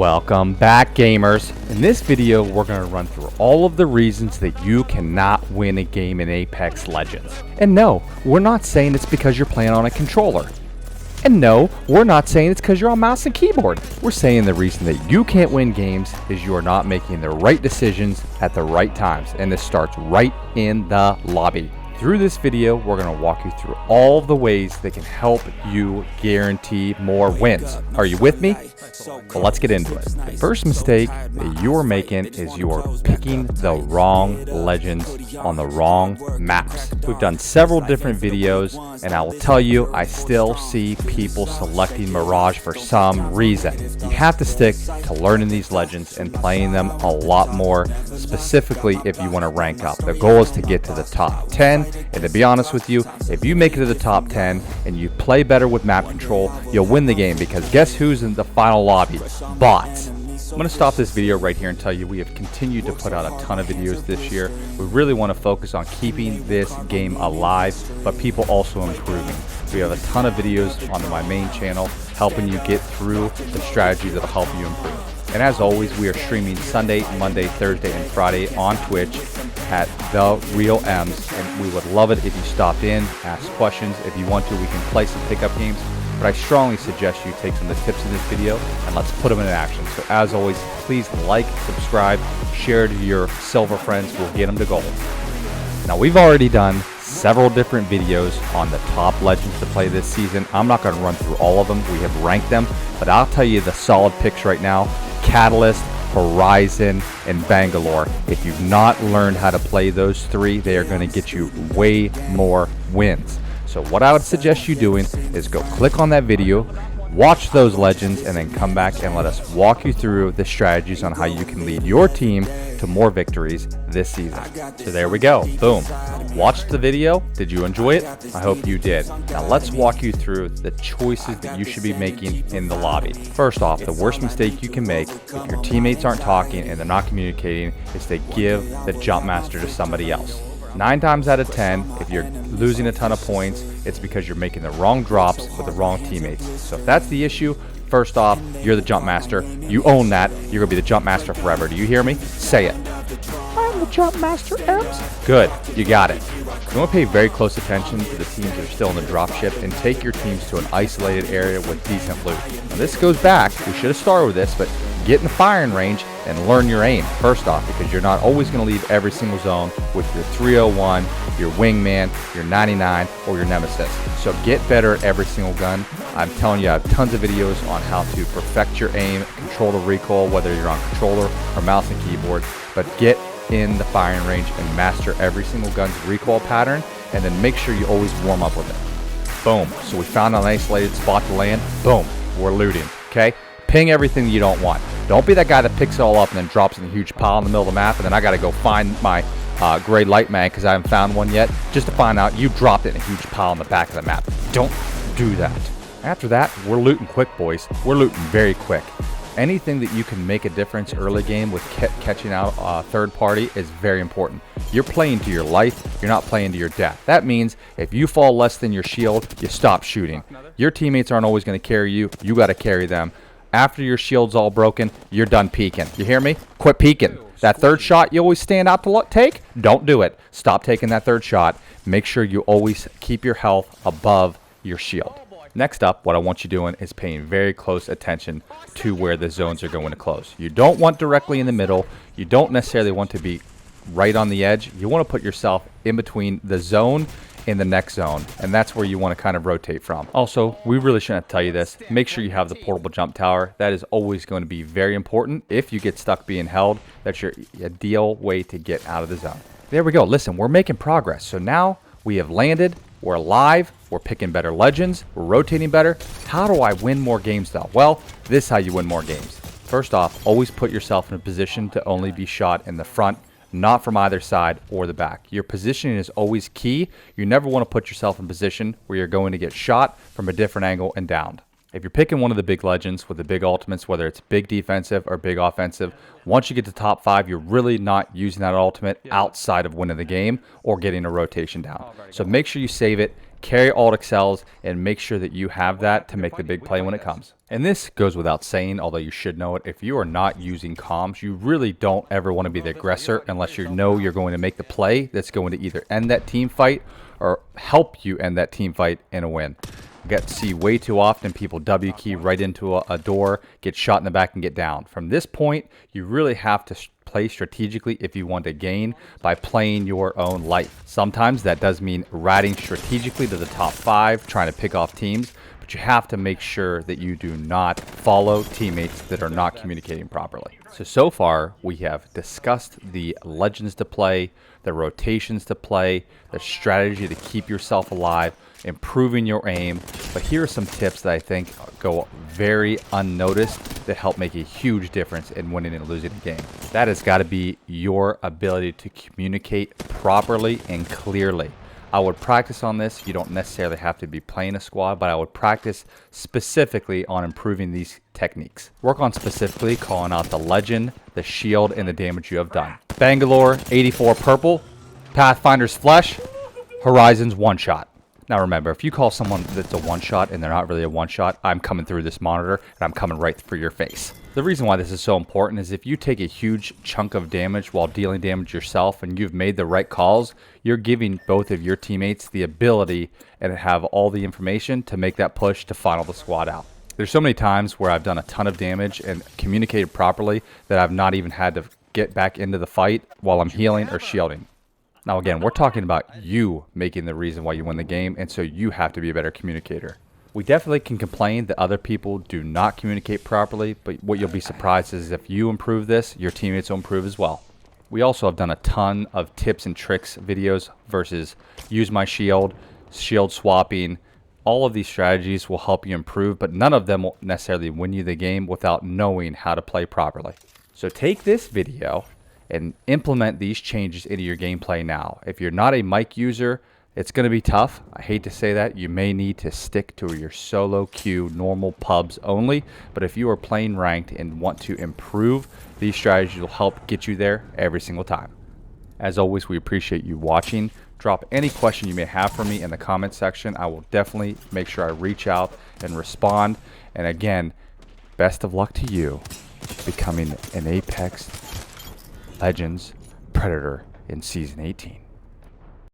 Welcome back, gamers. In this video, we're going to run through all of the reasons that you cannot win a game in Apex Legends. And no, we're not saying it's because you're playing on a controller. And no, we're not saying it's because you're on mouse and keyboard. We're saying the reason that you can't win games is you are not making the right decisions at the right times. And this starts right in the lobby. Through this video, we're going to walk you through all of the ways that can help you guarantee more wins. Are you with me? Well, let's get into it. The first mistake that you are making is you are picking the wrong legends on the wrong maps. We've done several different videos, and I will tell you, I still see people selecting Mirage for some reason. You have to stick to learning these legends and playing them a lot more, specifically if you want to rank up. The goal is to get to the top 10, and to be honest with you, if you make it to the top 10 and you play better with map control, you'll win the game, because guess who's in the final lobby? Bots. I'm going to stop this video right here and tell you we have continued to put out a ton of videos this year. We really want to focus on keeping this game alive, but people also improving. We have a ton of videos on my main channel helping you get through the strategies that will help you improve. And as always, we are streaming Sunday, Monday, Thursday, and Friday on Twitch at The Real M's, and we would love it if you stopped in, ask questions. If you want to, we can play some pickup games, but I strongly suggest you take some of the tips in this video and let's put them into action. So as always, please like, subscribe, share to your silver friends. We'll get them to gold. Now, we've already done several different videos on the top legends to play this season. I'm not going to run through all of them. We have ranked them, but I'll tell you the solid picks right now: Catalyst, Horizon, and Bangalore. If you've not learned how to play those three, they are going to get you way more wins. So what I would suggest you doing is go click on that video, watch those legends, and then come back and let us walk you through the strategies on how you can lead your team to more victories this season. So there we go. Boom. Watch the video. Did you enjoy it? I hope you did. Now let's walk you through the choices that you should be making in the lobby. First off, the worst mistake you can make if your teammates aren't talking and they're not communicating is to give the jump master to somebody else. 9 times out of 10, if you're losing a ton of points, it's because you're making the wrong drops with the wrong teammates. So if that's the issue, first off, you're the jump master. You own that. You're going to be the jump master forever. Do you hear me? Say it. I'm the jump master, Ems. Good. You got it. You want to pay very close attention to the teams that are still in the dropship and take your teams to an isolated area with decent loot. Now, this goes back. We should have started with this, but get in the firing range and learn your aim first off, because you're not always going to leave every single zone with your 301, your wingman, your 99, or your nemesis. So get better at every single gun. I'm telling you, I have tons of videos on how to perfect your aim, control the recoil, whether you're on controller or mouse and keyboard, but get in the firing range and master every single gun's recoil pattern, and then make sure you always warm up with it. Boom. So we found an isolated spot to land. Boom. We're looting. Okay? Ping everything you don't want. Don't be that guy that picks it all up and then drops in a huge pile in the middle of the map, and then I got to go find my gray light mag because I haven't found one yet, just to find out you dropped it in a huge pile on the back of the map. Don't do that. After that, we're looting quick, boys. We're looting very quick. Anything that you can make a difference early game with catching out third party is very important. You're playing to your life. You're not playing to your death. That means if you fall less than your shield, you stop shooting. Your teammates aren't always going to carry you. You got to carry them. After your shield's all broken, you're done peeking. You hear me? Quit peeking. That third shot you always stand out to take, don't do it. Stop taking that third shot. Make sure you always keep your health above your shield. Next up, what I want you doing is paying very close attention to where the zones are going to close. You don't want directly in the middle. You don't necessarily want to be right on the edge. You want to put yourself in between the zone in the next zone, and that's where you want to kind of rotate from. Also, we really shouldn't have to tell you this, make sure you have the portable jump tower. That is always going to be very important. If you get stuck being held, that's your ideal way to get out of the zone. There we go. Listen, we're making progress. So now we have landed, we're alive, we're picking better legends, we're rotating better. How do I win more games though? Well, this is how you win more games. First off, always put yourself in a position to only be shot in the front, not from either side or the back. Your positioning is always key. You never want to put yourself in a position where you're going to get shot from a different angle and downed. If you're picking one of the big legends with the big ultimates, whether it's big defensive or big offensive, once you get to top 5, you're really not using that ultimate outside of winning the game or getting a rotation down. So make sure you save it Carry ALGS and make sure that you have that to make the big play when it comes. And this goes without saying, although you should know it. If you are not using comms, you really don't ever want to be the aggressor unless you know you're going to make the play that's going to either end that team fight or help you end that team fight in a win. I get to see way too often people W key right into a door, get shot in the back, and get down. From this point, you really have to play strategically if you want to gain by playing your own life. Sometimes that does mean ratting strategically to the top 5, trying to pick off teams, but you have to make sure that you do not follow teammates that are not communicating properly. So far, we have discussed the legends to play, the rotations to play, the strategy to keep yourself alive, improving your aim, but here are some tips that I think go very unnoticed that help make a huge difference in winning and losing a game. That has got to be your ability to communicate properly and clearly. I would practice on this. You don't necessarily have to be playing a squad, but I would practice specifically on improving these techniques. Work on specifically calling out the legend, the shield, and the damage you have done. Bangalore, 84 purple, Pathfinder's flesh, Horizon's one shot. Now remember, if you call someone that's a one-shot and they're not really a one-shot, I'm coming through this monitor and I'm coming right for your face. The reason why this is so important is if you take a huge chunk of damage while dealing damage yourself and you've made the right calls, you're giving both of your teammates the ability and have all the information to make that push to final the squad out. There's so many times where I've done a ton of damage and communicated properly that I've not even had to get back into the fight while I'm healing or shielding. Now again, we're talking about you making the reason why you win the game, and so you have to be a better communicator. We definitely can complain that other people do not communicate properly, but what you'll be surprised is if you improve this, your teammates will improve as well. We also have done a ton of tips and tricks videos versus use my shield, shield swapping. All of these strategies will help you improve, but none of them will necessarily win you the game without knowing how to play properly. So take this video and implement these changes into your gameplay now. If you're not a mic user, it's going to be tough. I hate to say that. You may need to stick to your solo queue, normal pubs only. But if you are playing ranked and want to improve, these strategies will help get you there every single time. As always, we appreciate you watching. Drop any question you may have for me in the comment section. I will definitely make sure I reach out and respond. And again, best of luck to you becoming an Apex Legends Predator in Season 18.